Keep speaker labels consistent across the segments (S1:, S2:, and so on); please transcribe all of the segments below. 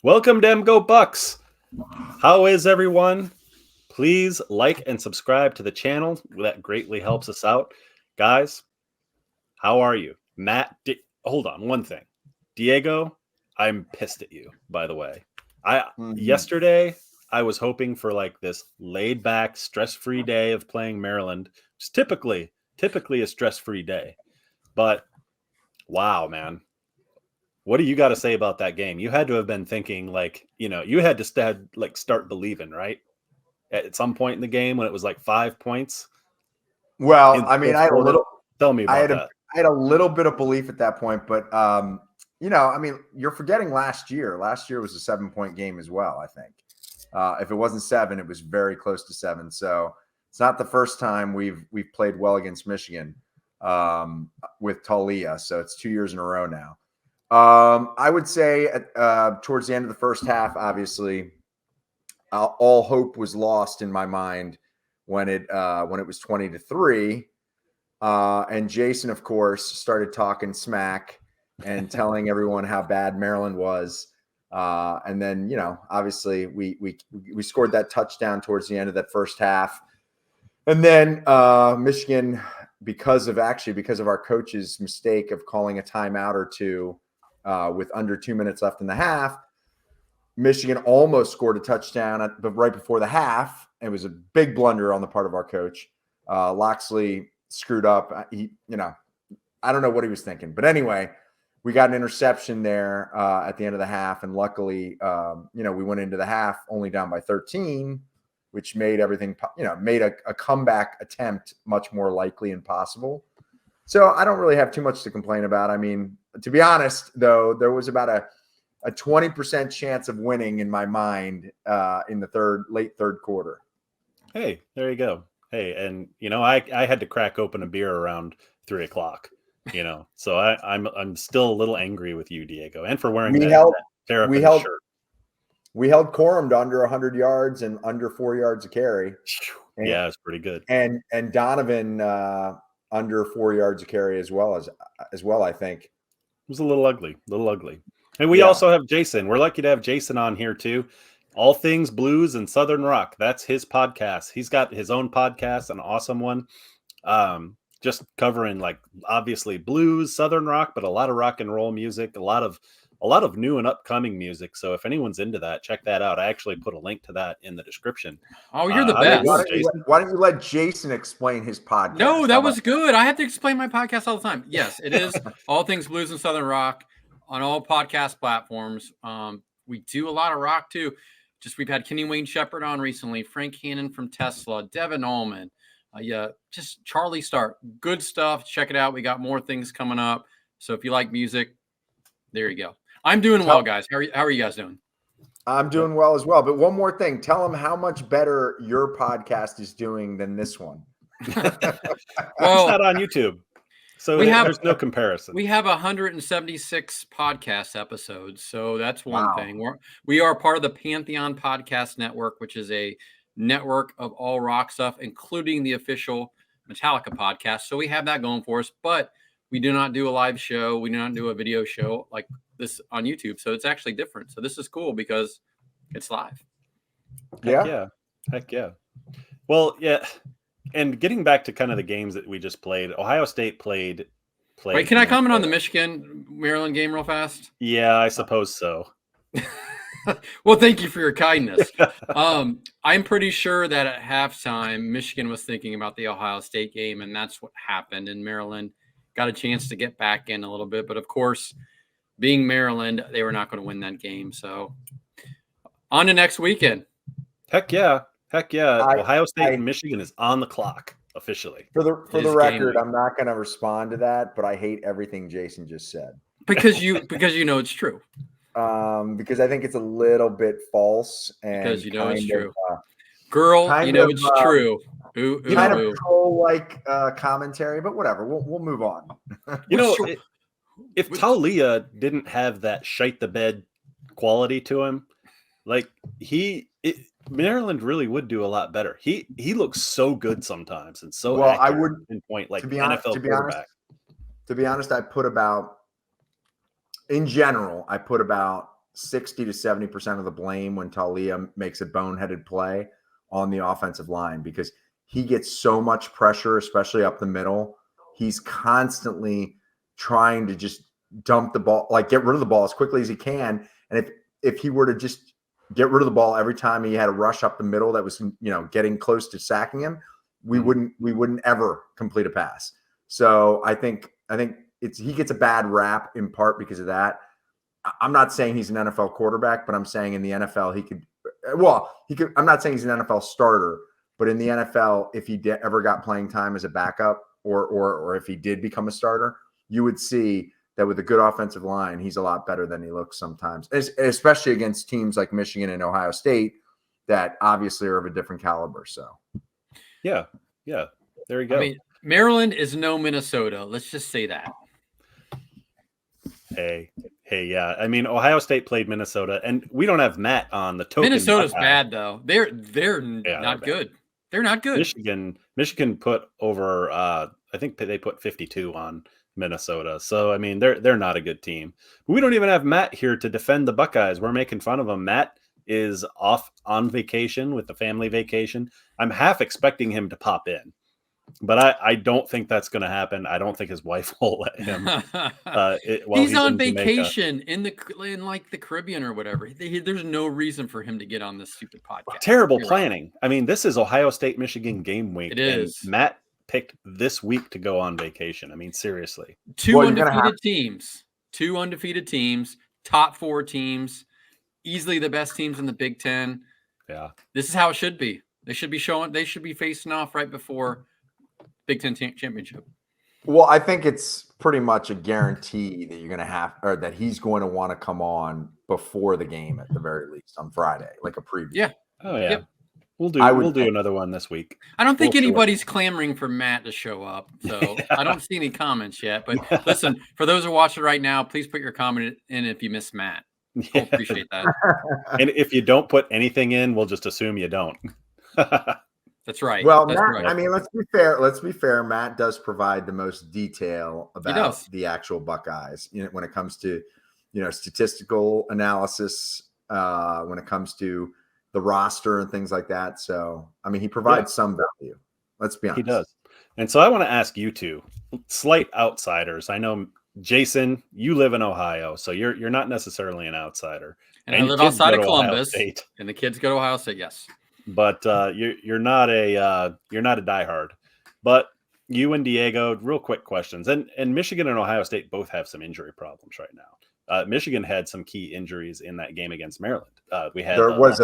S1: Welcome to Go Bucks. How is everyone? Please like and subscribe to the channel. That greatly helps us out. Guys, how are you? Matt, hold on one thing. Diego, I'm pissed at you, by the way. Yesterday, I was hoping for like this laid back, stress-free day of playing Maryland. It's typically a stress-free day. But wow, man. What do you got to say about that game? You had to have been thinking like, you had to start believing, right? At some point in the game when it was like 5 points.
S2: Well, I mean, I had a little.
S1: Tell me about that.
S2: I had a little bit of belief at that point, but I mean, you're forgetting last year. Last year was a 7-point game as well. I think if it wasn't 7, it was very close to 7. So it's not the first time we've played well against Michigan with Talia. So it's 2 years in a row now. I would say towards the end of the first half, obviously, all hope was lost in my mind when it was 20-3. And Jason, of course, started talking smack and telling everyone how bad Maryland was. And then, obviously we scored that touchdown towards the end of that first half. And then Michigan, because of our coach's mistake of calling a timeout or two with under 2 minutes left in the half, Michigan almost scored a touchdown right before the half. It was a big blunder on the part of our coach. Loxley screwed up. I don't know what he was thinking. But anyway, we got an interception there at the end of the half. And luckily, we went into the half only down by 13, which made everything, made a comeback attempt much more likely and possible. So I don't really have too much to complain about. I mean, to be honest, though, there was about a 20% chance of winning in my mind in the late third quarter.
S1: Hey, there you go. Hey, and I had to crack open a beer around 3:00. So I'm still a little angry with you, Diego, and for wearing that Terrapin shirt.
S2: We held Corum to under 100 yards and under 4 yards a carry.
S1: Yeah, it's pretty good.
S2: And Donovan under 4 yards a carry as well. I think it
S1: was a little ugly. And we also have Jason. We're lucky to have Jason on here too. All Things Blues and Southern Rock. That's his podcast. He's got his own podcast, an awesome one. Just covering like obviously blues, Southern rock, but a lot of rock and roll music, a lot of new and upcoming music. So if anyone's into that, check that out. I actually put a link to that in the description.
S3: Oh, you're the best.
S2: Why don't you let Jason explain his podcast?
S3: No, that was good. I have to explain my podcast all the time. Yes, it is All Things Blues and Southern Rock on all podcast platforms. We do a lot of rock too. We've had Kenny Wayne Shepherd on recently, Frank Hannon from Tesla, Devin Allman, just Charlie Stark. Good stuff. Check it out. We got more things coming up. So if you like music, there you go. I'm doing well, guys. How are you guys doing?
S2: I'm doing well as well. But one more thing. Tell them how much better your podcast is doing than this one.
S1: Well, it's not on YouTube. So there's no comparison.
S3: We have 176 podcast episodes. So that's one thing. We are part of the Pantheon Podcast Network, which is a network of all rock stuff, including the official Metallica podcast. So we have that going for us. But we do not do a live show. We do not do a video show like this on YouTube. So it's actually different. So this is cool because it's live.
S1: Heck yeah. Well, yeah. And getting back to kind of the games that we just played, Ohio State played.
S3: Wait, can I comment on the Michigan-Maryland game real fast?
S1: Yeah, I suppose so.
S3: Well, thank you for your kindness. I'm pretty sure that at halftime, Michigan was thinking about the Ohio State game, and that's what happened. And Maryland got a chance to get back in a little bit. But, of course, being Maryland, they were not going to win that game. So, on to next weekend.
S1: Heck yeah. Ohio State and Michigan is on the clock officially.
S2: For the record, I'm not going to respond to that, but I hate everything Jason just said.
S3: Because you know it's true.
S2: Because I think it's a little bit false. And
S3: because you know it's true. Girl, you know it's true.
S2: Kind of troll-like commentary, but whatever. We'll move on.
S1: If Talia didn't have that shite the bed quality to him, like Maryland really would do a lot better. He looks so good sometimes and so
S2: I would
S1: pinpoint like
S2: NFL quarterback. To be honest, I put about 6 60 to 70% of the blame when Talia makes a boneheaded play on the offensive line, because he gets so much pressure, especially up the middle. He's constantly trying to just dump the ball, like get rid of the ball as quickly as he can. And if he were to just get rid of the ball every time he had a rush up the middle that was, getting close to sacking him, we wouldn't ever complete a pass. So I think he gets a bad rap in part because of that. I'm not saying he's an NFL quarterback, but I'm saying in the NFL he could. I'm not saying he's an NFL starter, but in the NFL, if he ever got playing time as a backup, or if he did become a starter, you would see that with a good offensive line, he's a lot better than he looks sometimes, especially against teams like Michigan and Ohio State that obviously are of a different caliber. So,
S1: yeah, there you go.
S3: I mean, Maryland is no Minnesota. Let's just say that.
S1: Hey, yeah. I mean, Ohio State played Minnesota, and we don't have Matt on the token.
S3: Minnesota's bad though. They're not good. They're not good.
S1: Michigan put over. I think they put 52 on Minnesota. So I mean, they're not a good team. But we don't even have Matt here to defend the Buckeyes. We're making fun of him. Matt is off on vacation with the family vacation. I'm half expecting him to pop in, but I don't think that's going to happen. I don't think his wife will let him.
S3: He's on vacation in like the Caribbean or whatever. There's no reason for him to get on this stupid podcast.
S1: Terrible planning. I mean, this is Ohio State, Michigan game week.
S3: It is.
S1: And Matt picked this week to go on vacation. I mean, seriously.
S3: Two undefeated teams, top 4 teams, easily the best teams in the Big Ten.
S1: Yeah.
S3: This is how it should be. They should be facing off right before Big Ten championship.
S2: Well, I think it's pretty much a guarantee that you're going to have, or that he's going to want to come on before the game at the very least on Friday, like a preview.
S3: Yeah.
S1: Oh yeah. Yep. We'll do another one this week.
S3: I don't think anybody's clamoring for Matt to show up, so I don't see any comments yet. But listen, for those who are watching right now, please put your comment in if you miss Matt. I'll appreciate that.
S1: And if you don't put anything in, we'll just assume you don't.
S3: That's right.
S2: Well,
S3: That's
S2: Matt,
S3: right.
S2: I mean, let's be fair. Matt does provide the most detail about the actual Buckeyes, when it comes to, statistical analysis, when it comes to the roster and things like that. So, I mean, he provides some value. Let's be honest.
S1: He does. And so I want to ask you two slight outsiders. I know, Jason, you live in Ohio, so you're not necessarily an outsider.
S3: And I live outside of Columbus, and the kids go to Ohio State. Yes.
S1: But you're not a diehard. But you and Diego, real quick questions. And Michigan and Ohio State both have some injury problems right now. Michigan had some key injuries in that game against Maryland. We had
S2: their left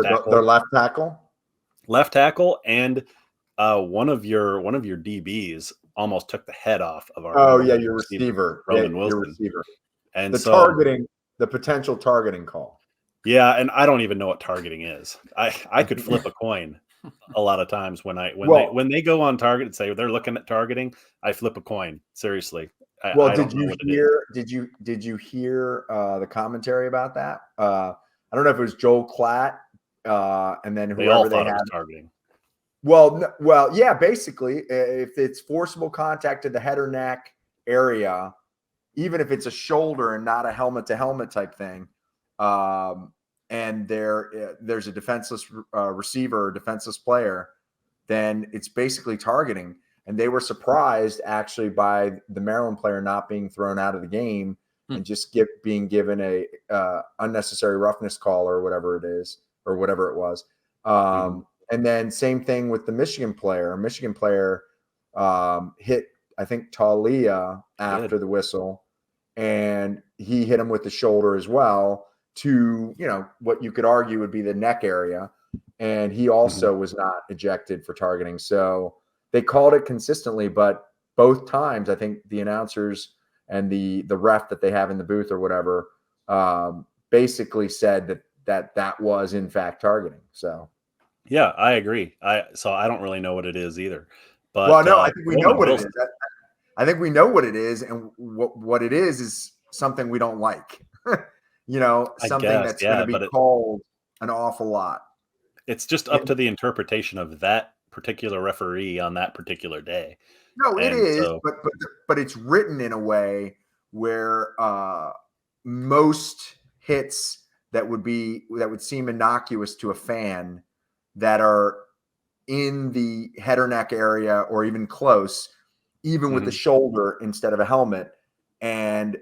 S2: tackle,
S1: and one of your DBs almost took the head off of our.
S2: Your receiver,
S1: Roman Wilson.
S2: Your receiver.
S1: And
S2: the potential targeting call.
S1: Yeah, and I don't even know what targeting is. I could flip a coin a lot of times when they go on target and say they're looking at targeting. I flip a coin. Seriously.
S2: Did you hear the commentary about that? I don't know if it was Joel Klatt and then whoever they had
S1: targeting.
S2: Well, yeah. Basically, if it's forcible contact to the head or neck area, even if it's a shoulder and not a helmet to helmet type thing. And there's a defenseless receiver or defenseless player, then it's basically targeting. And they were surprised actually by the Maryland player not being thrown out of the game and just being given a unnecessary roughness call or whatever it is, or whatever it was. And then same thing with the Michigan player. Michigan player hit, I think, Talia after the whistle, and he hit him with the shoulder as well to, what you could argue would be the neck area. And he also was not ejected for targeting. So they called it consistently, but both times I think the announcers and the ref that they have in the booth or whatever basically said that was in fact targeting. So
S1: yeah, I agree. So I don't really know what it is either. But
S2: I think we know what it is. I think we know what it is, and what it is something we don't like. Something that's going to be called an awful lot.
S1: It's just up to the interpretation of that particular referee on that particular day.
S2: No, it is, but it's written in a way where most hits that would seem innocuous to a fan that are in the head or neck area or even close, even with the shoulder instead of a helmet. And,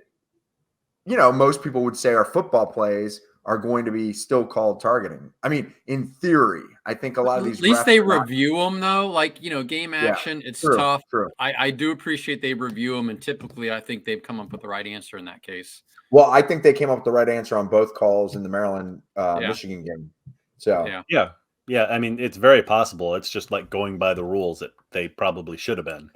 S2: most people would say our football plays are going to be still called targeting. I mean, in theory, I think a lot of these
S3: At least
S2: refs
S3: they
S2: are not-
S3: review them though. Like, game action, it's
S2: true,
S3: tough.
S2: true.
S3: I do appreciate they review them, and typically I think they've come up with the right answer in that case.
S2: Well, I think they came up with the right answer on both calls in the Maryland Michigan game. So
S1: yeah. I mean, it's very possible. It's just like going by the rules that they probably should have been.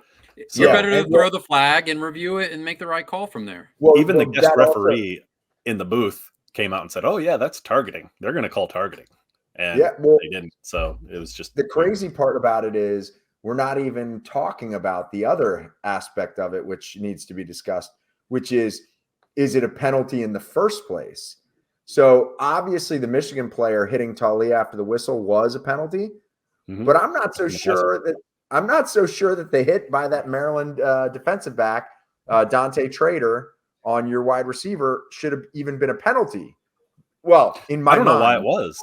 S1: So,
S3: you're better to throw the flag and review it and make the right call from there.
S2: Well,
S1: even the guest referee in the booth came out and said, "Oh yeah, that's targeting. They're going to call targeting," and they didn't. So it was just
S2: the crazy part about it is we're not even talking about the other aspect of it, which needs to be discussed, which is it a penalty in the first place? So obviously the Michigan player hitting Tali after the whistle was a penalty, but I'm not so sure that the hit by that Maryland defensive back, Dante Trader, on your wide receiver should have even been a penalty. Well, in my mind,
S1: I don't know why it was.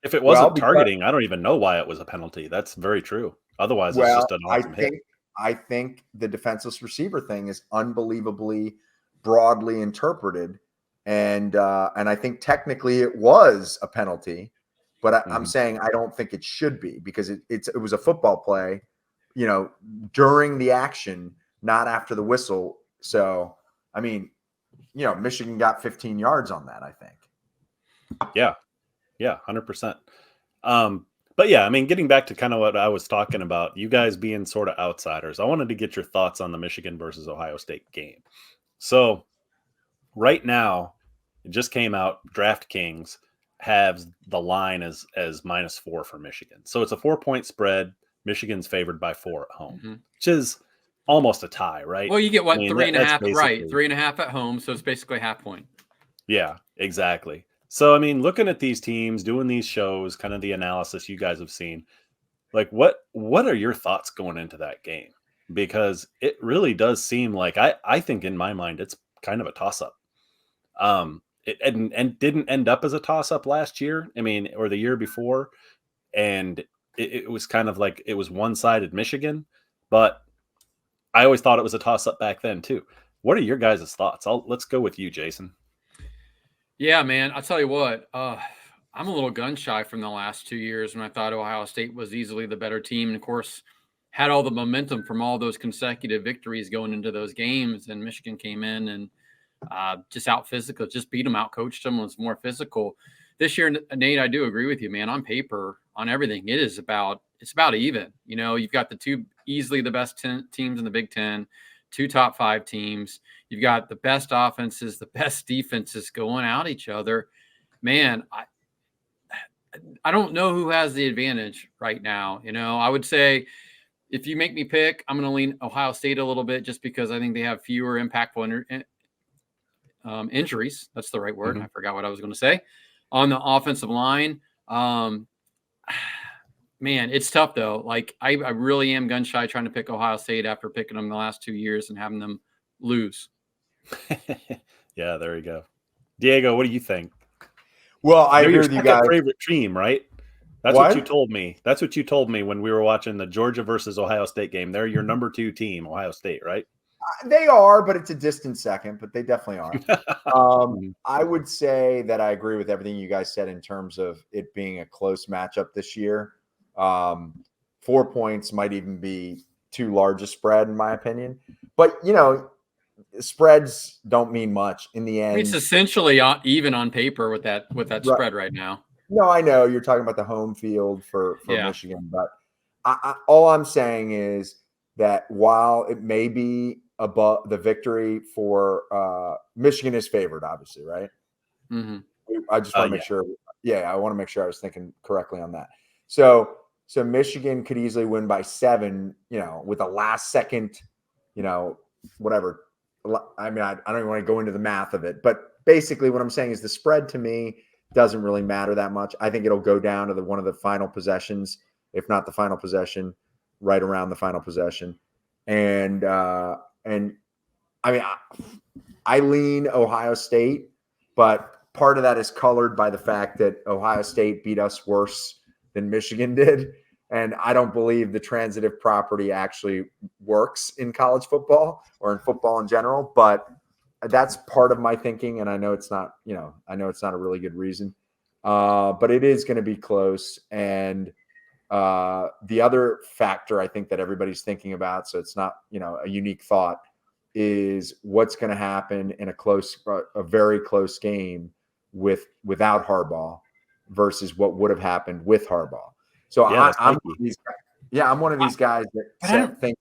S1: If it wasn't targeting, I don't even know why it was a penalty. That's very true. Otherwise, it's just an awesome hit.
S2: I think the defenseless receiver thing is unbelievably broadly interpreted, and I think technically it was a penalty, but I'm saying I don't think it should be because it was a football play, during the action, not after the whistle. So, I mean, Michigan got 15 yards on that, I think.
S1: Yeah, 100%. But yeah, I mean, getting back to kind of what I was talking about, you guys being sort of outsiders, I wanted to get your thoughts on the Michigan versus Ohio State game. So right now, it just came out, DraftKings has the line as -4 for Michigan. So it's a 4-point spread. Michigan's favored by 4 at home, which is almost a tie, right?
S3: Well, you get what,
S1: I mean,
S3: 3.5, right? 3.5 at home, so it's basically half point.
S1: Yeah, exactly. So, I mean, looking at these teams, doing these shows, kind of the analysis you guys have seen, like what are your thoughts going into that game? Because it really does seem like I think in my mind it's kind of a toss-up. It and didn't end up as a toss-up last year, I mean, or the year before, and it was kind of like it was one-sided Michigan, but I always thought it was a toss-up back then too. What are your guys' thoughts? Let's go with you, Jason.
S3: Yeah, man. I'll tell you what. I'm a little gun shy from the last 2 years when I thought Ohio State was easily the better team, and of course had all the momentum from all those consecutive victories going into those games. And Michigan came in and just out physical, just beat them, out coached them, was more physical. This year, Nate, I do agree with you, man. On paper, on everything, it's about even. You've got the two easily the best teams in the Big Ten, 2 top 5 teams. You've got the best offenses, the best defenses going at each other. Man, I don't know who has the advantage right now. I would say if you make me pick, I'm going to lean Ohio State a little bit just because I think they have fewer impactful injuries. That's the right word. I forgot what I was going to say. On the offensive line, man, it's tough though. Like I really am gun shy trying to pick Ohio State after picking them the last 2 years and having them lose.
S1: Yeah, there you go. Diego, what do you think?
S2: Well, I agree with you guys.
S1: Favorite team, right? That's what you told me. That's what you told me when we were watching the Georgia versus Ohio State game. They're your number 2 team, Ohio State, right?
S2: They are, but it's a distant second, but they definitely are. I would say that I agree with everything you guys said in terms of it being a close matchup this year. 4 points might even be too large a spread, in my opinion. But, spreads don't mean much in the end.
S3: I mean, it's essentially even on paper with that spread right now.
S2: No, I know you're talking about the home field for Michigan, but all I'm saying is that while it may be above the victory for Michigan is favored, obviously, right? I just want to make sure. Yeah, I want to make sure I was thinking correctly on that. So Michigan could easily win by 7, with a last second, whatever. I mean, I don't even want to go into the math of it, but basically what I'm saying is the spread to me doesn't really matter that much. I think it'll go down to one of the final possessions, if not the final possession, right around the final possession. And I mean, I lean Ohio State, but part of that is colored by the fact that Ohio State beat us worse than Michigan did. And I don't believe the transitive property actually works in college football or in football in general, but that's part of my thinking. And I know it's not, I know it's not a really good reason, but it is going to be close. And the other factor I think that everybody's thinking about, so it's not, a unique thought, is what's going to happen in a very close game without Harbaugh versus what would have happened with Harbaugh. So I'm one of these guys. Yeah, I'm one of these guys that think.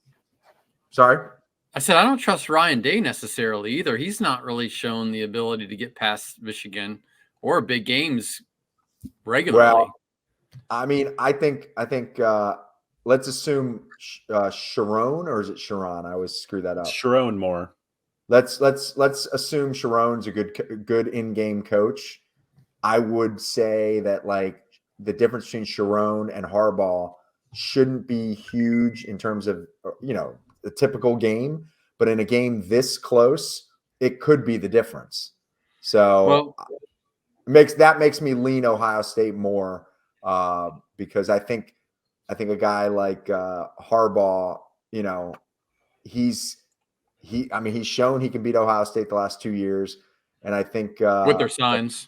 S2: Sorry,
S3: I said I don't trust Ryan Day necessarily either. He's not really shown the ability to get past Michigan or big games regularly.
S2: Well, I mean, I think. Let's assume Sharon, or is it Sharon? I always screw that up.
S1: Sharon Moore.
S2: Let's assume Sharon's a good in-game coach. I would say that like the difference between Sharon and Harbaugh shouldn't be huge in terms of the typical game, but in a game this close, it could be the difference. So that makes me lean Ohio State more because I think a guy like Harbaugh, he's shown he can beat Ohio State the last 2 years, and I think
S3: with their signs.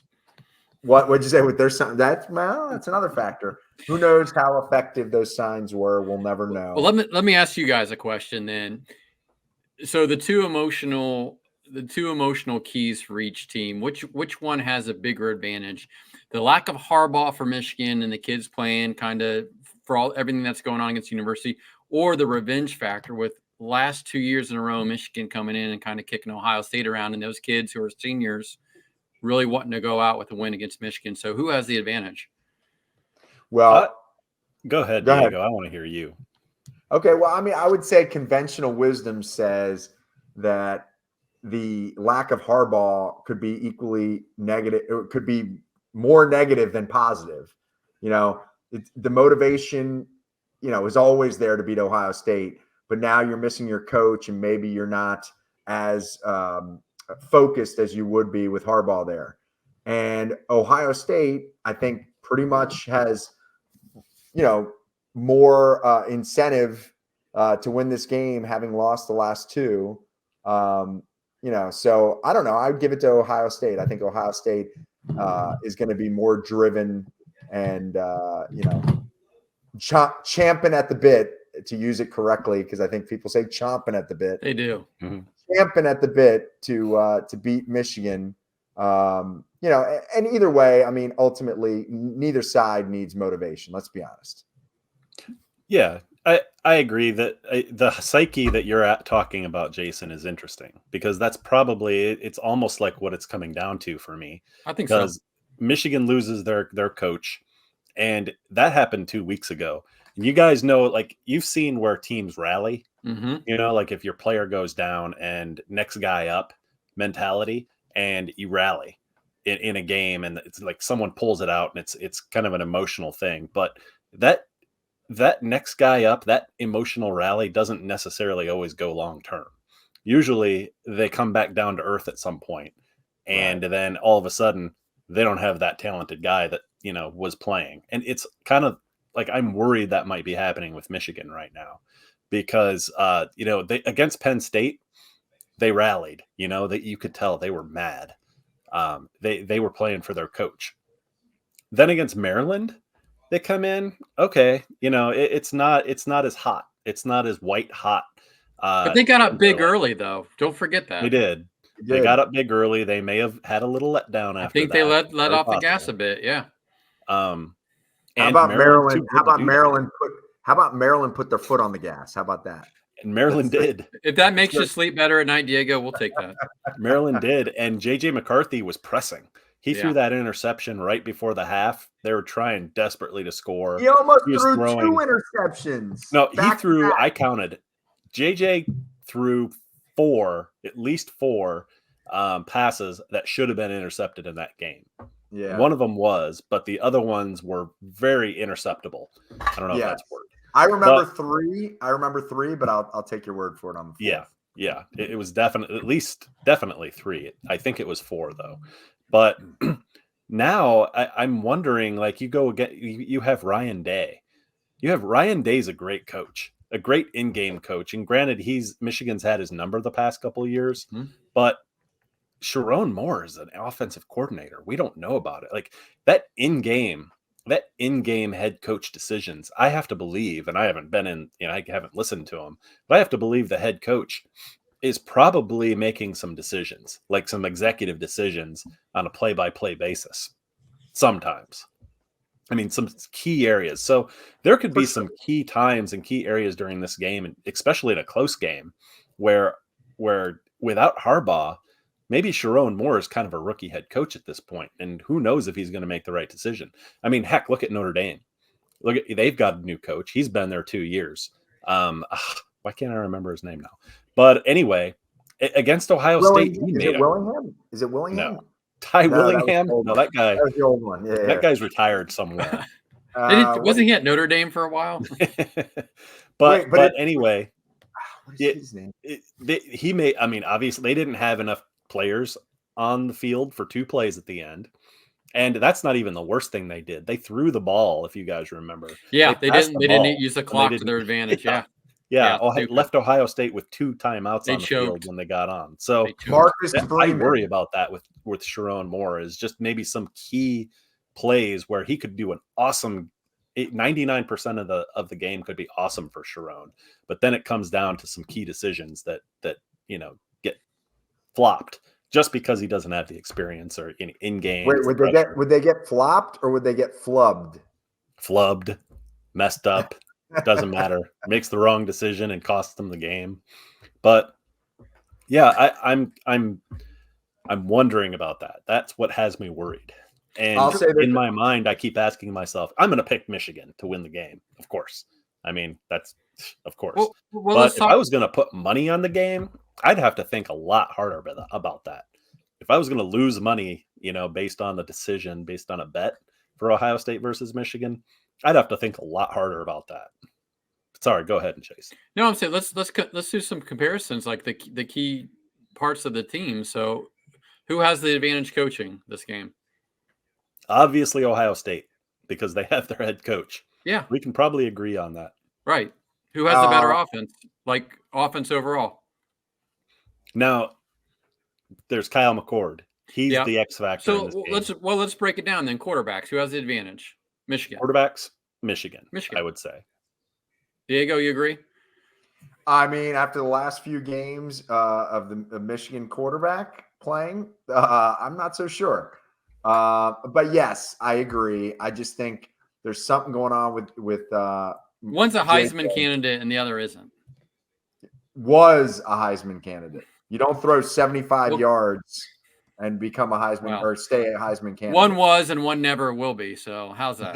S2: What'd you say with their signs? That's another factor. Who knows how effective those signs were? We'll never know.
S3: Well, let me ask you guys a question then. So the two emotional keys for each team, which one has a bigger advantage? The lack of Harbaugh for Michigan and the kids playing kind of for everything that's going on against University, or the revenge factor with last 2 years in a row, Michigan coming in and kind of kicking Ohio State around, and those kids who are seniors really wanting to go out with a win against Michigan. So who has the advantage?
S2: Well,
S1: go ahead, Diego. I want to hear you.
S2: Okay. Well, I mean, I would say conventional wisdom says that the lack of Harbaugh could be equally negative. It could be more negative than positive. The motivation, is always there to beat Ohio State, but now you're missing your coach and maybe you're not as focused as you would be with Harbaugh there. And Ohio State, I think, pretty much has, more incentive to win this game, having lost the last two. So I don't know. I would give it to Ohio State. I think Ohio State is going to be more driven and, champing at the bit, to use it correctly, because I think people say chomping at the bit.
S3: They do.
S1: Mm-hmm.
S2: Champing at the bit to beat Michigan. And either way, I mean, ultimately, neither side needs motivation. Let's be honest.
S1: Yeah, I agree that the psyche that you're talking about, Jason, is interesting, because that's probably, it's almost like what it's coming down to for me.
S3: I think so.
S1: Because Michigan loses their coach, and that happened 2 weeks ago. And you guys know, like, you've seen where teams rally.
S3: Mm-hmm.
S1: Like if your player goes down and next guy up mentality, and you rally in a game, and it's like someone pulls it out, and it's kind of an emotional thing. But that next guy up, that emotional rally doesn't necessarily always go long term. Usually they come back down to earth at some point, and then all of a sudden they don't have that talented guy that was playing. And it's kind of like, I'm worried that might be happening with Michigan right now, because they against Penn State, they rallied. That you could tell they were mad. They were playing for their coach. Then against Maryland, they come in, okay, it's not as hot. It's not as white hot.
S3: But they got up big early, though. Don't forget that.
S1: They did. They got up big early. They may have had a little letdown after that.
S3: I think they let off the gas a bit, yeah.
S2: How about Maryland? How about Maryland put their foot on the gas? How about that?
S1: And Maryland did.
S3: If that makes you sleep better at night, Diego, we'll take that.
S1: Maryland did, and J.J. McCarthy was pressing. He threw that interception right before the half. They were trying desperately to score.
S2: He almost threw 2 interceptions.
S1: No, he threw, I counted. JJ threw at least four passes that should have been intercepted in that game.
S2: Yeah.
S1: One of them was, but the other ones were very interceptable. I don't know if that's word.
S2: I remember three, but I'll take your word for it on the fourth.
S1: Yeah. It was definitely 3. I think it was 4 though. But now I'm wondering, like, you have Ryan Day. You have Ryan Day's a great coach, a great in-game coach. And granted, Michigan's had his number the past couple of years, but Sharon Moore is an offensive coordinator. We don't know about it. Like that in-game head coach decisions, I have to believe, and I haven't been in, I haven't listened to him, but I have to believe the head coach is probably making some decisions, like some executive decisions on a play-by-play basis. Sometimes. I mean, some key areas. So there could be some key times and key areas during this game, and especially in a close game, where without Harbaugh, maybe Sharon Moore is kind of a rookie head coach at this point, and who knows if he's going to make the right decision. I mean, heck, look at Notre Dame. They've got a new coach. He's been there 2 years. Why can't I remember his name now? But anyway, against Ohio State,
S2: Willingham? Is it Willingham?
S1: No. Ty Willingham? No, that guy.
S2: That was the old one. Yeah,
S1: that guy's retired somewhere.
S3: Wasn't he at Notre Dame for a while?
S1: but anyway,
S2: what is his name?
S1: Obviously they didn't have enough players on the field for 2 plays at the end. And that's not even the worst thing they did. They threw the ball, if you guys remember.
S3: Yeah, they didn't use the clock to their advantage. Yeah.
S1: Left Ohio State with 2 timeouts on the field when they got on. So I worry about that with Sharon Moore, is just maybe some key plays where he could do an awesome 99% of the game could be awesome for Sharon. But then it comes down to some key decisions that get flopped just because he doesn't have the experience or in game.
S2: Wait, would they get flopped or would they get flubbed?
S1: Flubbed, messed up. Doesn't matter. Makes the wrong decision and costs them the game. But yeah, I'm wondering about that. That's what has me worried. And
S2: I'll say that
S1: in my mind, I keep asking myself, I'm going to pick Michigan to win the game. Of course. I mean, that's of course. But if I was going to put money on the game, I'd have to think a lot harder about that. If I was going to lose money, based on the decision, based on a bet for Ohio State versus Michigan, I'd have to think a lot harder about that. Sorry, go ahead and Chase.
S3: No, I'm saying let's do some comparisons, like the key parts of the team. So, who has the advantage coaching this game?
S1: Obviously, Ohio State, because they have their head coach.
S3: Yeah,
S1: we can probably agree on that.
S3: Right. Who has the better offense? Like offense overall.
S1: Now, there's Kyle McCord. He's the X factor.
S3: So let's break it down then. Quarterbacks. Who has the advantage? Michigan.
S1: Quarterbacks, Michigan. I would say.
S3: Diego, you agree?
S2: I mean, after the last few games of the Michigan quarterback playing, I'm not so sure. But yes, I agree. I just think there's something going on with
S3: one's a Heisman candidate and the other isn't.
S2: Was a Heisman candidate. You don't throw 75 yards and become a Heisman or stay a Heisman candidate.
S3: One was and one never will be. So how's that?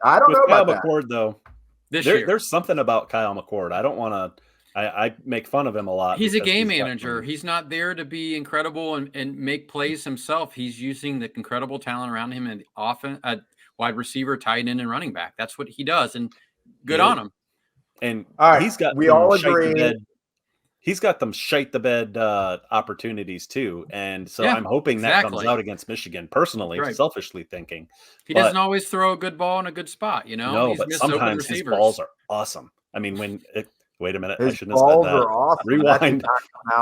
S2: I don't know about
S1: Kyle McCord, though.
S3: Year.
S1: There's something about Kyle McCord. I don't want to. I make fun of him a lot.
S3: He's a game manager. He's not there to be incredible and make plays himself. He's using the incredible talent around him and often a wide receiver, tight end, and running back. That's what he does, and good on him.
S1: And
S2: all right,
S1: he's got.
S2: We all agree.
S1: He's got them shite the bed opportunities too, and so I'm hoping that comes out against Michigan. Personally, selfishly thinking,
S3: he doesn't always throw a good ball in a good spot.
S1: No, but sometimes his balls are awesome. I mean, wait a minute,
S2: his
S1: I shouldn't have said that.
S2: Are awesome.
S1: Rewind.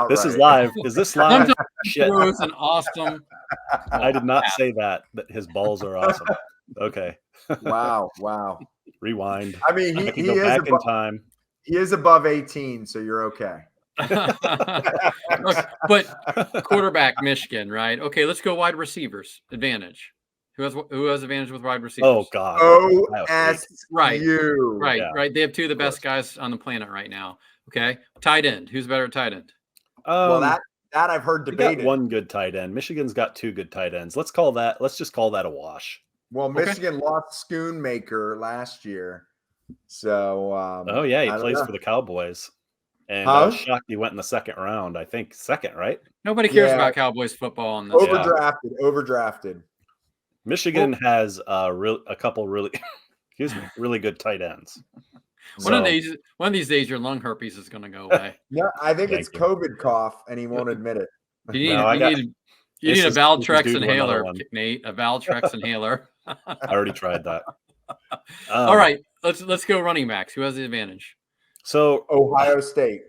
S1: This is live. Is this live?
S3: Shit. An awesome.
S1: I did not say that his balls are awesome. Okay.
S2: Wow.
S1: Rewind.
S2: I mean, he
S1: go
S2: is
S1: back in time.
S2: He is above 18, so you're okay.
S3: But quarterback Michigan, right? Okay, let's go wide receivers. Advantage. Who has advantage with wide receivers?
S1: Oh God.
S2: OSU.
S3: Right. They have 2 of the best guys on the planet right now. Okay. Tight end. Who's better at tight end?
S2: Well, that I've heard debated.
S1: Got one good tight end. Michigan's got 2 good tight ends. Let's just call that a wash.
S2: Well, Michigan lost Schoonmaker last year. So
S1: he plays for the Cowboys. And I was shocked he went in the second round. I think second, right?
S3: Nobody cares about Cowboys football on this.
S2: Overdrafted.
S1: Michigan has a couple really really good tight ends.
S3: One of these days your lung herpes is going to go away.
S2: No, I think it's COVID cough and he won't admit it.
S3: You need a
S1: This is
S3: Valtrex
S1: due to another
S3: inhaler,
S1: one.
S3: Nate. A Valtrex inhaler.
S1: I already tried that.
S3: All right, let's go running backs. Who has the advantage?
S1: So
S2: Ohio State.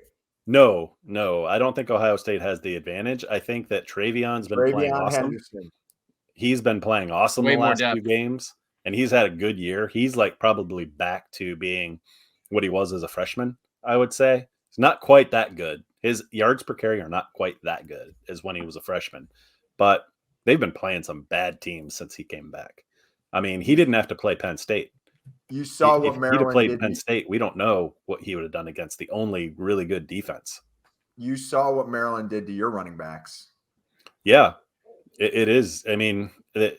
S1: no, I don't think Ohio State has the advantage. I think that Travion's been playing
S2: Travion
S1: awesome.
S2: Henderson.
S1: He's been playing awesome
S3: Way
S1: the
S3: more
S1: last few
S3: depth.
S1: games, and he's had a good year. He's like probably back to being what he was as a freshman, I would say. It's not quite that good. His yards per carry are not quite that good as when he was a freshman, but they've been playing some bad teams since he came back. I mean, he didn't have to play Penn State.
S2: You saw
S1: If
S2: what
S1: he'd have
S2: Maryland
S1: played
S2: did.
S1: Penn State, we don't know what he would have done against the only really good defense.
S2: You saw what Maryland did to your running backs.
S1: Yeah, it is. I mean,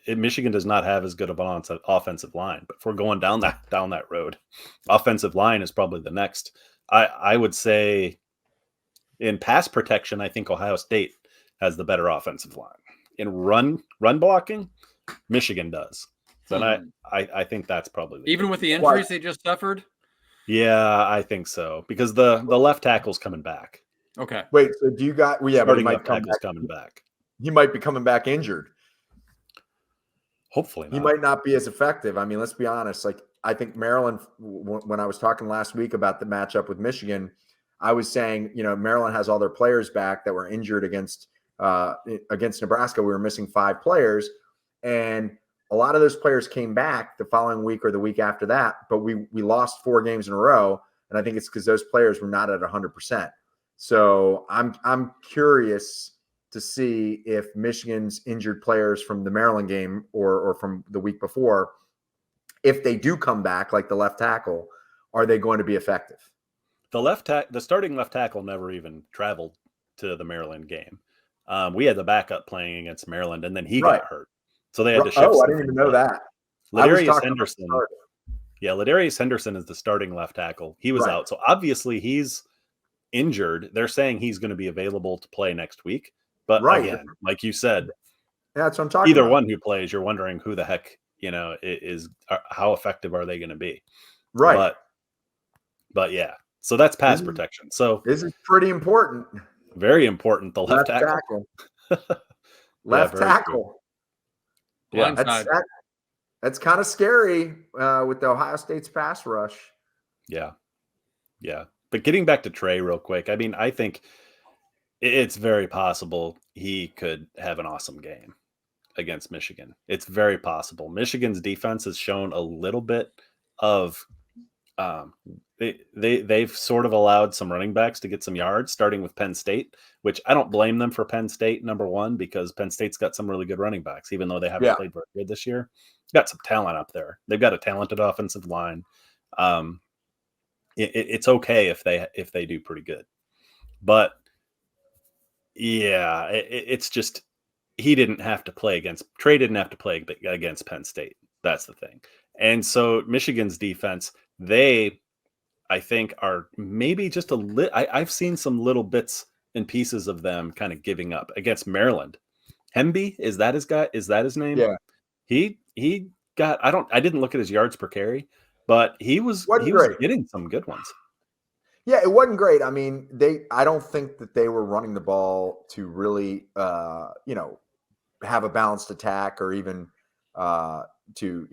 S1: Michigan does not have as good of an offensive line, but if we're going down that road, offensive line is probably the next. I would say in pass protection, I think Ohio State has the better offensive line. In run blocking, Michigan does. Then I think that's probably
S3: even with the injuries they just suffered.
S1: Yeah, I think so because the left tackle's coming back.
S3: Okay.
S2: Wait, so do you got? Well, yeah, but he might come back.
S1: Coming back.
S2: He might be coming back injured.
S1: Hopefully not.
S2: He might not be as effective. I mean, let's be honest. Like, I think Maryland, when I was talking last week about the matchup with Michigan, I was saying, Maryland has all their players back that were injured against Nebraska. We were missing 5 players, and a lot of those players came back the following week or the week after that, but we lost 4 games in a row, and I think it's because those players were not at 100%. So I'm curious to see if Michigan's injured players from the Maryland game or from the week before, if they do come back, like the left tackle, are they going to be effective?
S1: The starting left tackle never even traveled to the Maryland game. We had the backup playing against Maryland, and then he got hurt, so they had to shift.
S2: Oh, I didn't even know that.
S1: Ladarius Henderson. Yeah, Ladarius Henderson is the starting left tackle. He was out, so obviously he's injured. They're saying he's going to be available to play next week. But again, like you said,
S2: that's what I'm talking
S1: either
S2: about.
S1: one who plays, you're wondering who the heck, is how effective are they going to be?
S2: Right.
S1: But yeah, so that's pass protection. So
S2: this is pretty important.
S1: Very important. The left tackle.
S2: Left tackle.
S3: Yeah,
S2: that's kind of scary with the Ohio State's pass rush.
S1: Yeah. But getting back to Trey real quick, I mean, I think it's very possible he could have an awesome game against Michigan. It's very possible. Michigan's defense has shown a little bit of they've sort of allowed some running backs to get some yards, starting with Penn State, which I don't blame them for Penn State, number one, because Penn State's got some really good running backs, even though they haven't played very good this year. Got some talent up there. They've got a talented offensive line. It's okay if they do pretty good, but yeah, it's just Trey didn't have to play against Penn State. That's the thing. And so Michigan's defense, I think are maybe just a little. I've seen some little bits and pieces of them kind of giving up against Maryland. Hemby, is that his guy? Is that his name?
S2: Yeah.
S1: He got. I didn't look at his yards per carry, but he was getting some good ones.
S2: Yeah, it wasn't great. I mean, I don't think that they were running the ball to really, have a balanced attack or even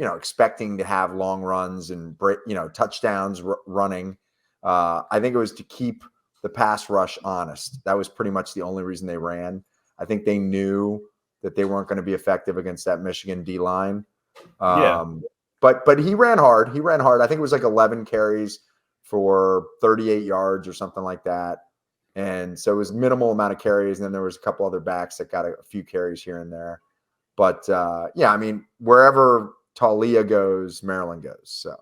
S2: expecting to have long runs and touchdowns running. I think it was to keep the pass rush honest. That was pretty much the only reason they ran. I think they knew that they weren't going to be effective against that Michigan D line. But he ran hard. I think it was like 11 carries for 38 yards or something like that. And so it was minimal amount of carries. And then there was a couple other backs that got a few carries here and there. But I mean, wherever Talia goes, Maryland goes. So.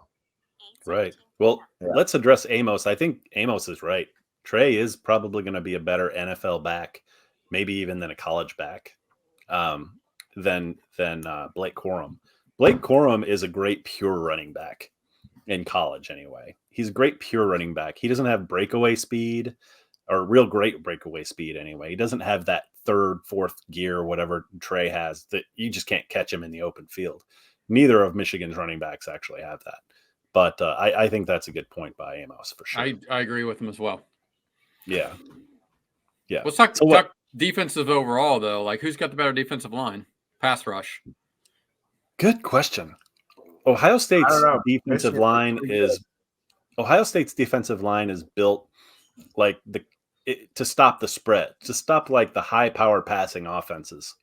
S1: Right. Well, let's address Amos. I think Amos is right. Trey is probably going to be a better NFL back, maybe even than a college back, than Blake Corum. Blake Corum is a great pure running back in college anyway. He's a great pure running back. He doesn't have breakaway speed or real great breakaway speed anyway. He doesn't have that third, fourth gear, whatever Trey has, that you just can't catch him in the open field. Neither of Michigan's running backs actually have that. But I think that's a good point by Amos for sure.
S3: I agree with him as well.
S1: Yeah.
S3: Let's talk Defensive overall, though, like who's got the better defensive line? Pass rush.
S1: Good question. Ohio
S2: I
S1: State's
S2: don't know.
S1: defensive
S2: Michigan
S1: line
S2: pretty good.
S1: is Ohio State's defensive line is built like to stop the spread, to stop like the high powered passing offenses.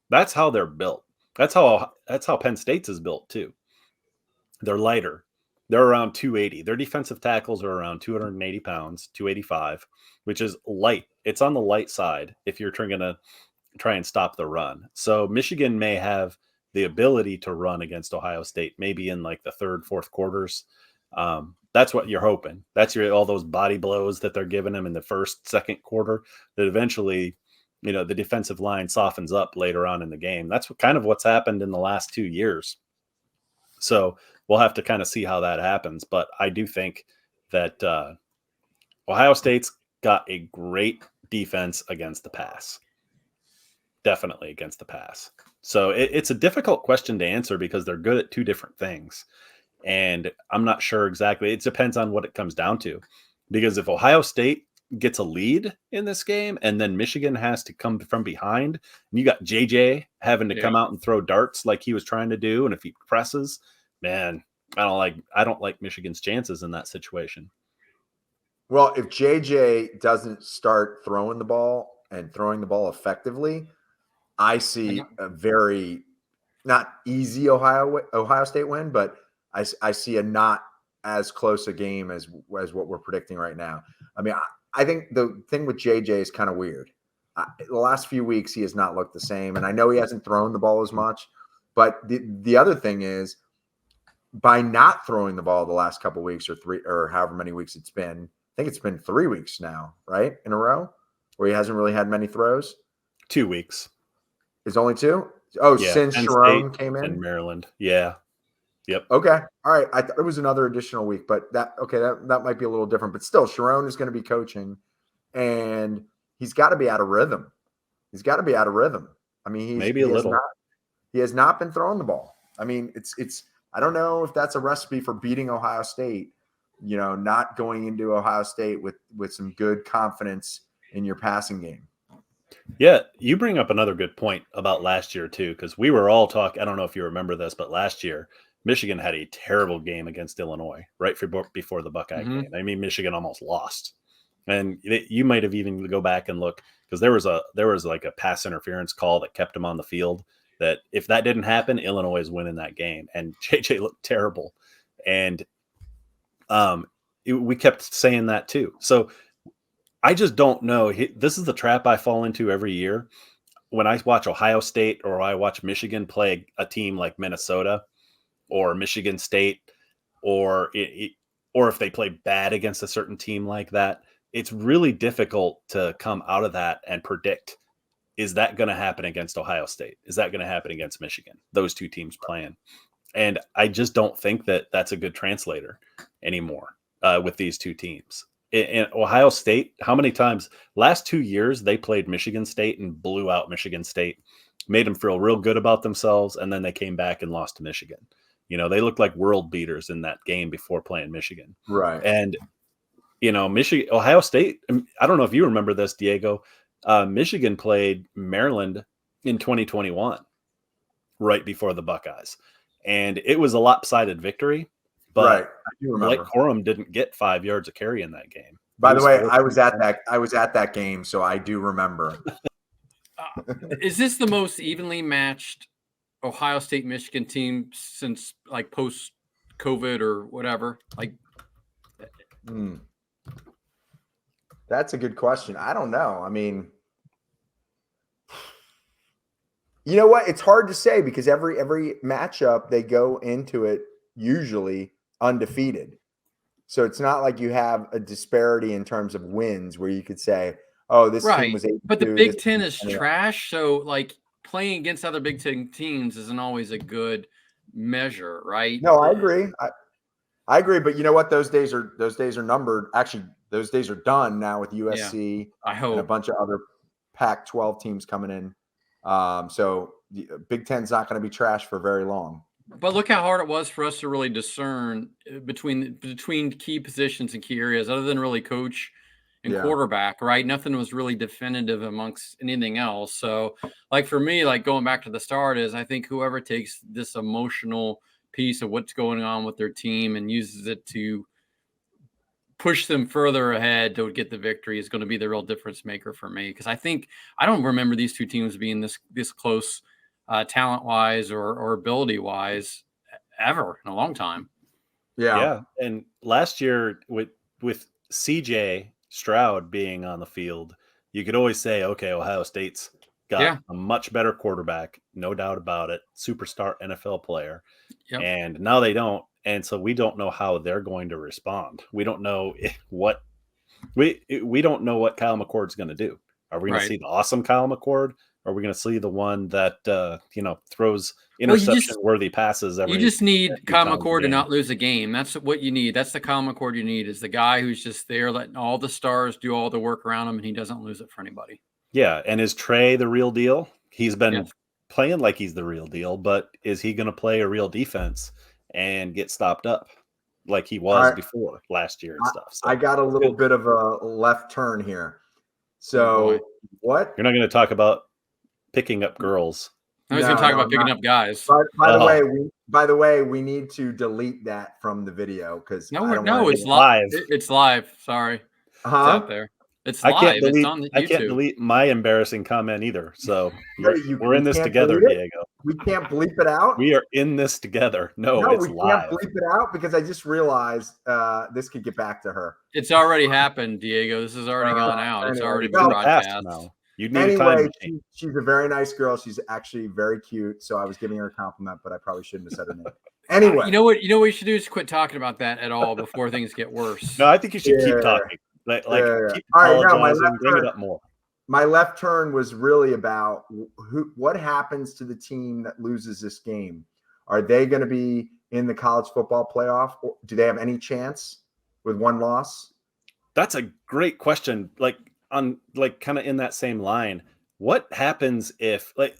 S1: That's how they're built. That's how Penn State's is built too. They're lighter. They're around 280. Their defensive tackles are around 280 pounds, 285, which is light. It's on the light side if you're going to try and stop the run. So Michigan may have the ability to run against Ohio State, maybe in like the third, fourth quarters. That's what you're hoping. That's all those body blows that they're giving them in the first, second quarter that eventually, the defensive line softens up later on in the game. That's kind of what's happened in the last 2 years. So we'll have to kind of see how that happens. But I do think that Ohio State's got a great defense against the pass. Definitely against the pass. So it's a difficult question to answer because they're good at two different things. And I'm not sure exactly. It depends on what it comes down to. Because if Ohio State gets a lead in this game and then Michigan has to come from behind, and you got JJ having to come out and throw darts like he was trying to do, and if he presses, man, I don't like Michigan's chances in that situation.
S2: Well, if JJ doesn't start throwing the ball and throwing the ball effectively, I see a very not easy Ohio State win, but I see a not as close a game as what we're predicting right now. I mean, I think the thing with JJ is kind of weird. The last few weeks, he has not looked the same, and I know he hasn't thrown the ball as much. But the other thing is, by not throwing the ball the last couple of weeks or however many weeks it's been, I think it's been 3 weeks now, right, in a row, where he hasn't really had many throws.
S1: 2 weeks.
S2: It's only 2? Oh, yeah, since Sharon came in?
S1: And Maryland. Yeah. Yep.
S2: Okay. All right. I thought it was another additional week, but that might be a little different. But still, Sharon is going to be coaching, and he's got to be out of rhythm. I mean, he has not been throwing the ball. I mean, it's. I don't know if that's a recipe for beating Ohio State. Not going into Ohio State with some good confidence in your passing game.
S1: Yeah, you bring up another good point about last year too, because we were all talking. I don't know if you remember this, but last year Michigan had a terrible game against Illinois right before the Buckeye game. I mean, Michigan almost lost, and you might have even go back and look because there was like a pass interference call that kept him on the field. That if that didn't happen, Illinois is winning that game, and JJ looked terrible, and we kept saying that too. So I just don't know. This is the trap I fall into every year when I watch Ohio State or I watch Michigan play a team like Minnesota or Michigan State, or if they play bad against a certain team like that. It's really difficult to come out of that and predict, is that going to happen against Ohio State? Is that going to happen against Michigan? Those two teams playing. And I just don't think that that's a good translator anymore with these two teams. In Ohio State, how many times last 2 years they played Michigan State and blew out Michigan State, made them feel real good about themselves, and then they came back and lost to Michigan. They looked like world beaters in that game before playing Michigan.
S2: Right.
S1: And Ohio State, I don't know if you remember this, Diego. Michigan played Maryland in 2021 right before the Buckeyes, and it was a lopsided victory. But
S2: right. I do remember.
S1: Blake Corum didn't get 5 yards of carry in that game.
S2: By the way, I was at that game, so I do remember.
S3: Is this the most evenly matched Ohio State Michigan team since like post COVID or whatever? Like,
S2: that's a good question. I don't know. I mean, you know what? It's hard to say because every matchup they go into it usually undefeated. So it's not like you have a disparity in terms of wins where you could say, oh, this team was 8-2.
S3: But the Big Ten is trash. So like playing against other Big Ten teams isn't always a good measure, right?
S2: No, I agree. I agree. But you know what? Those days are numbered. Actually, those days are done now with USC and a bunch of other Pac-12 teams coming in. So the Big Ten's not going to be trash for very long.
S3: But look how hard it was for us to really discern between key positions and key areas, other than really coach and
S2: Yeah.
S3: quarterback, right? Nothing was really definitive amongst anything else. So, like for me, like going back to the start is I think whoever takes this emotional piece of what's going on with their team and uses it to push them further ahead to get the victory is going to be the real difference maker for me. Because I don't remember these two teams being this close talent wise or ability wise ever in a long time.
S1: Yeah. And last year with CJ Stroud being on the field, you could always say, okay, Ohio State's got a much better quarterback, no doubt about it, superstar NFL player.
S3: Yep.
S1: And now they don't. And so we don't know how they're going to respond. We don't know what we don't know what Kyle McCord's going to do. Are we going to see the awesome Kyle McCord? Or are we going to see the one that throws interception-worthy passes every?
S3: You just need Kyle McCord to not lose a game. That's what you need. That's the Kyle McCord you need, is the guy who's just there letting all the stars do all the work around him, and he doesn't lose it for anybody.
S1: Yeah, and is Trey the real deal? He's been playing like he's the real deal, but is he going to play a real defense and get stopped up like he was before last year and stuff?
S2: So, I got a little bit of a left turn here. So what?
S1: You're not going to talk about picking up girls.
S3: I was going to talk about picking up guys.
S2: By the way, we need to delete that from the video because
S3: it's live. It's live. Sorry, it's out there. It's live. It's on YouTube.
S1: I can't delete my embarrassing comment either. So we're in this together, Diego.
S2: We can't bleep it out.
S1: We are in this together. No, it's live.
S2: Can't bleep it out because I just realized this could get back to her.
S3: It's already happened, Diego. This has already gone out. It's already been broadcast.
S2: Anyway, she's a very nice girl. She's actually very cute. So I was giving her a compliment, but I probably shouldn't have said her name. Anyway,
S3: you know what you should do is quit talking about that at all before things get worse.
S1: No, I think you should keep talking. Keep apologizing, bring it up more.
S2: My left turn was really about what happens to the team that loses this game. Are they going to be in the college football playoff? Or do they have any chance with one loss?
S1: That's a great question. Kind of in that same line, what happens if like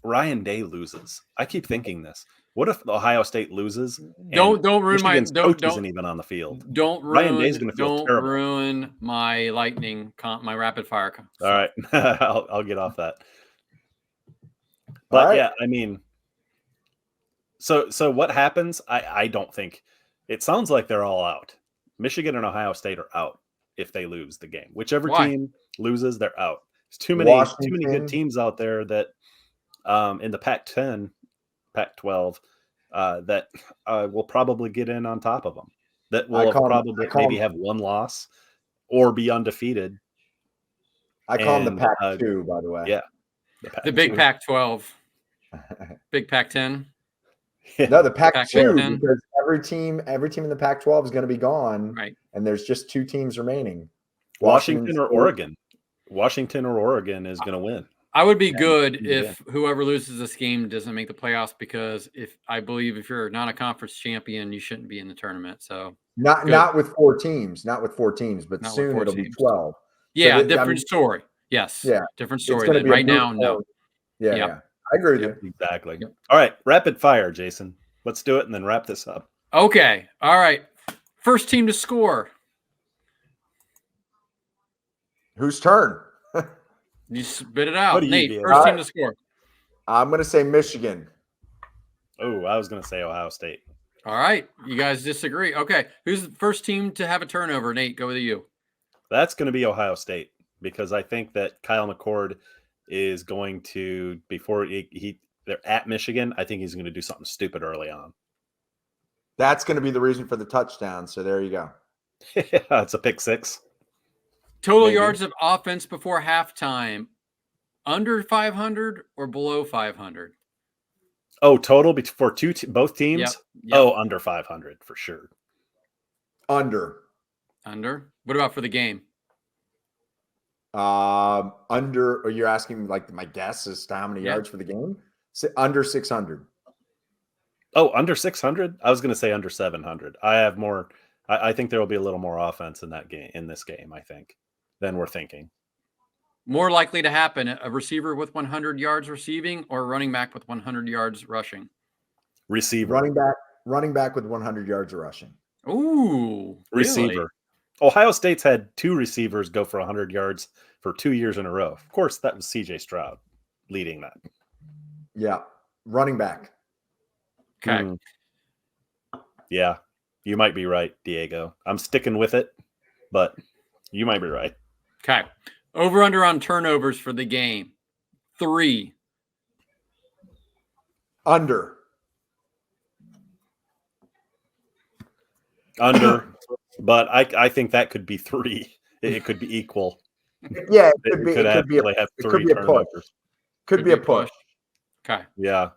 S1: Ryan Day loses? I keep thinking this. What if Ohio State loses?
S3: Don't ruin my
S1: coach isn't even on the field.
S3: Don't
S1: Ryan Day's going to feel terrible.
S3: Don't ruin my my rapid fire.
S1: All right, I'll get off that. But yeah, I mean, so what happens? I don't think it sounds like they're all out. Michigan and Ohio State are out if they lose the game. Whichever team loses, they're out. There's too many good teams out there that in the Pac-10. Pac-12 that will probably get in on top of them. That will maybe have one loss or be undefeated.
S2: I call them the Pac-2, by the way.
S1: Yeah,
S3: the big Pac-12, big Pac-10.
S2: No, the Pac-2 because every team in the Pac-12 is going to be gone,
S3: right?
S2: And there's just two teams remaining.
S1: Washington or Oregon. Washington or Oregon is going to win.
S3: I would be good if whoever loses this game doesn't make the playoffs, because if you're not a conference champion, you shouldn't be in the tournament. So
S2: not with four teams, but not soon it'll be 12.
S3: Yeah, so different story. Yes. Yeah, different story. Right now, no.
S2: Yeah. I agree with you.
S1: Exactly. Yep. All right, rapid fire, Jason. Let's do it and then wrap this up.
S3: Okay. All right. First team to score.
S2: Whose turn?
S3: You spit it out. Nate, first team to score.
S2: I'm going to say Michigan.
S1: Oh, I was going to say Ohio State.
S3: All right. You guys disagree. Okay. Who's the first team to have a turnover? Nate, go with you.
S1: That's going to be Ohio State, because I think that Kyle McCord is going to, before they're at Michigan, I think he's going to do something stupid early on.
S2: That's going to be the reason for the touchdown. So there you go.
S1: It's a pick six.
S3: Total yards of offense before halftime, under 500 or below 500?
S1: Oh, total for both teams? Yep. Oh, under 500 for sure.
S2: Under.
S3: What about for the game?
S2: Under, or you're asking like my guess as to how many yards for the game? Under 600.
S1: Oh, under 600? I was going to say under 700. I have more. I think there will be a little more offense in this game, I think, than we're thinking.
S3: More likely to happen, a receiver with 100 yards receiving or a running back with 100 yards rushing?
S1: Receiver.
S2: Running back with 100 yards rushing.
S3: Ooh.
S1: Receiver.
S3: Really?
S1: Ohio State's had 2 receivers go for 100 yards for 2 years in a row. Of course, that was CJ Stroud leading that.
S2: Yeah. Running back.
S3: Okay.
S1: Yeah, you might be right, Diego. I'm sticking with it, but you might be right.
S3: Okay. Over under on turnovers for the game. 3.
S2: Under.
S1: Under, but I think that could be 3. It could be equal.
S2: Yeah, it could be.
S1: Could
S2: It could be.
S1: have
S2: It
S1: 3
S2: could be a push.
S1: turnovers.
S2: Could be a push.
S3: Okay.
S1: Yeah.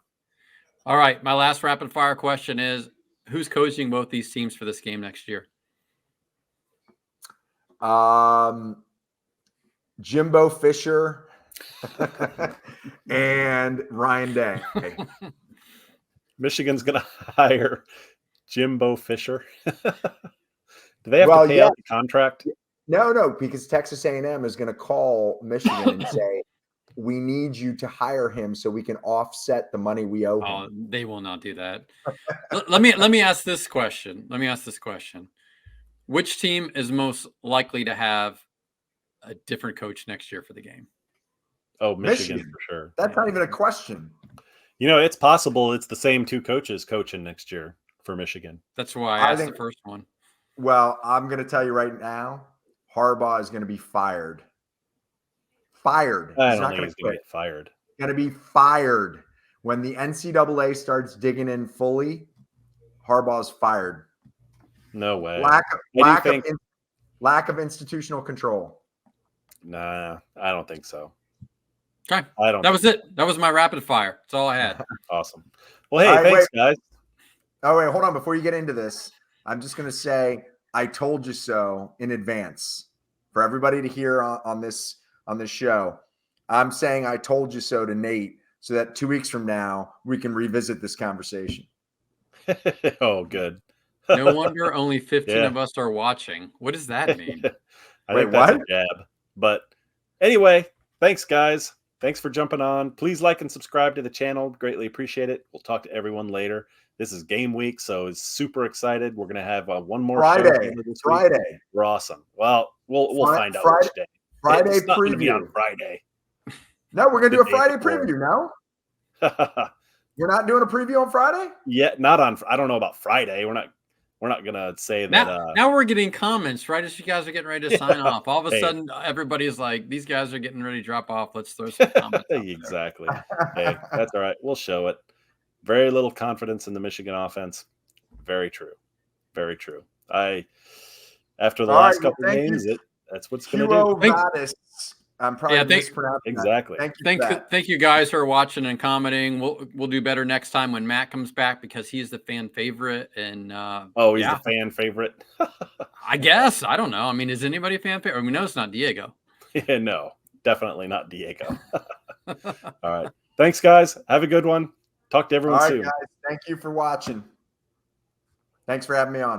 S3: All right. My last rapid fire question is, who's coaching both these teams for this game next year?
S2: Jimbo Fisher and Ryan Day.
S1: Michigan's going to hire Jimbo Fisher. Do they have to pay out the contract?
S2: No, because Texas A&M is going to call Michigan and say, we need you to hire him so we can offset the money we owe him.
S3: Oh, they will not do that. Let me ask this question. Which team is most likely to have a different coach next year for the game?
S1: Oh, Michigan for sure.
S2: That's not even a question.
S1: It's possible it's the same 2 coaches coaching next year for Michigan.
S3: That's why I asked the first one.
S2: Well, I'm going to tell you right now, Harbaugh is going to be fired. Fired.
S1: I don't think he's going to get fired.
S2: Going to be fired. When the NCAA starts digging in fully, Harbaugh's fired.
S1: No way.
S2: Lack of institutional control.
S1: Nah, I don't think so.
S3: Okay. That was it. That was my rapid fire. That's all I had.
S1: Awesome. Well, hey, thanks, guys.
S2: Oh, wait, hold on. Before you get into this, I'm just going to say I told you so in advance for everybody to hear on this show. I'm saying I told you so to Nate so that 2 weeks from now we can revisit this conversation.
S1: Oh, good.
S3: No wonder only 15 of us are watching. What does that mean?
S1: I think that's a jab. But anyway, thanks, guys. Thanks for jumping on. Please like and subscribe to the channel. Greatly appreciate it. We'll talk to everyone later. This is game week, so it's super excited. We're going to have one more
S2: Friday.
S1: Show this
S2: Friday.
S1: Week. We're awesome. Well, we'll find out which day.
S2: Friday
S1: it's not
S2: preview.
S1: Going to be on Friday.
S2: No, we're going to do a Friday preview. No, we're not doing a preview on Friday.
S1: Yeah, not on. I don't know about Friday. We're not going to say that.
S3: Now we're getting comments right as you guys are getting ready to sign off. All of a sudden, everybody's like, "These guys are getting ready to drop off. Let's throw some comments."
S1: Exactly. Hey, that's all right. We'll show it. Very little confidence in the Michigan offense. Very true. Very true. After the last couple games, that's what's going to
S2: do. I'm probably mispronouncing
S1: exactly.
S3: Thank you guys for watching and commenting. We'll do better next time when Matt comes back because he's the fan favorite. And
S1: he's the fan favorite.
S3: I guess. I don't know. I mean, is anybody a fan favorite? We know it's not Diego.
S1: Yeah, no, definitely not Diego. All right. Thanks, guys. Have a good one. Talk to everyone soon.
S2: Guys, thank you for watching. Thanks for having me on.